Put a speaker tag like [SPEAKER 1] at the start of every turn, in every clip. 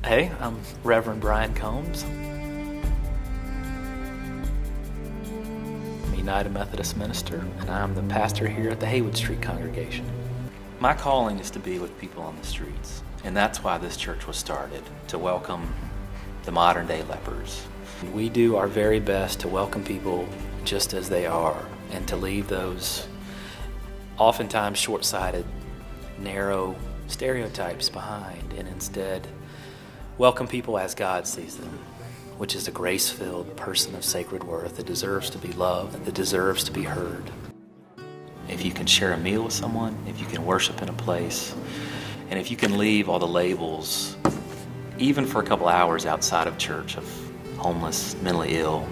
[SPEAKER 1] Hey, I'm Reverend Brian Combs. I'm a United Methodist minister, and I'm the pastor here at the Haywood Street congregation. My calling is to be with people on the streets, and that's why this church was started, to welcome the modern-day lepers. We do our very best to welcome people just as they are, and to leave those oftentimes short-sighted, narrow stereotypes behind, and instead welcome people as God sees them, which is a grace-filled person of sacred worth that deserves to be loved, that deserves to be heard. If you can share a meal with someone, if you can worship in a place, and if you can leave all the labels, even for a couple hours outside of church, of homeless, mentally ill,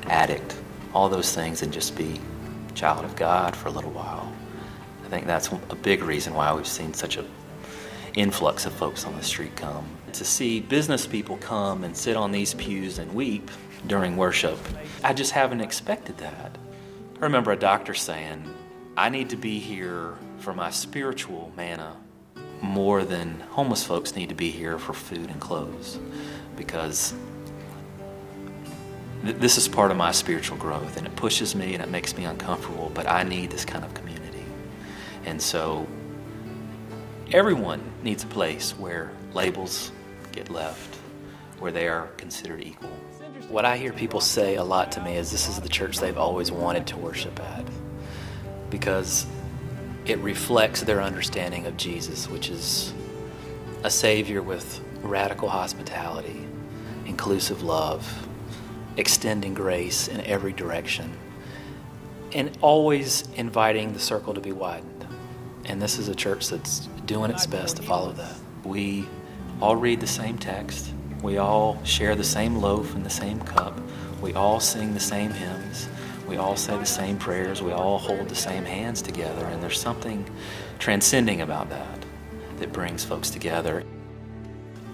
[SPEAKER 1] addict, all those things, and just be a child of God for a little while. I think that's a big reason why we've seen such an influx of folks on the street come. To see business people come and sit on these pews and weep during worship, I just haven't expected that. I remember a doctor saying, I need to be here for my spiritual manna more than homeless folks need to be here for food and clothes, because this is part of my spiritual growth, and it pushes me and it makes me uncomfortable, but I need this kind of community. And so everyone needs a place where labels get left, where they are considered equal. What I hear people say a lot to me is this is the church they've always wanted to worship at, because it reflects their understanding of Jesus, which is a Savior with radical hospitality, inclusive love, extending grace in every direction, and always inviting the circle to be widened. And this is a church that's doing its best to follow that. We all read the same text. We all share the same loaf and the same cup. We all sing the same hymns. We all say the same prayers. We all hold the same hands together. And there's something transcending about that brings folks together.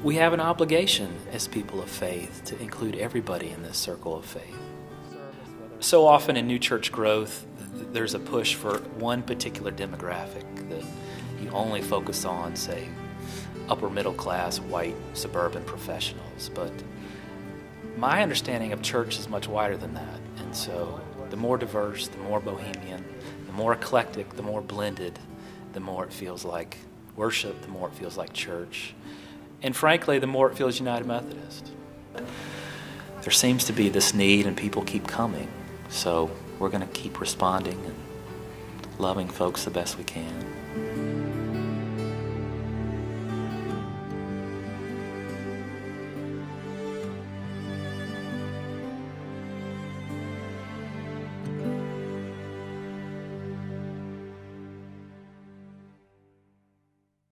[SPEAKER 1] We have an obligation as people of faith to include everybody in this circle of faith. So often in new church growth, there's a push for one particular demographic that you only focus on, say, upper middle class, white, suburban professionals. But my understanding of church is much wider than that. And so the more diverse, the more bohemian, the more eclectic, the more blended, the more it feels like worship, the more it feels like church. And frankly, the more it feels United Methodist. There seems to be this need, and people keep coming. So we're going to keep responding and loving folks the best we can.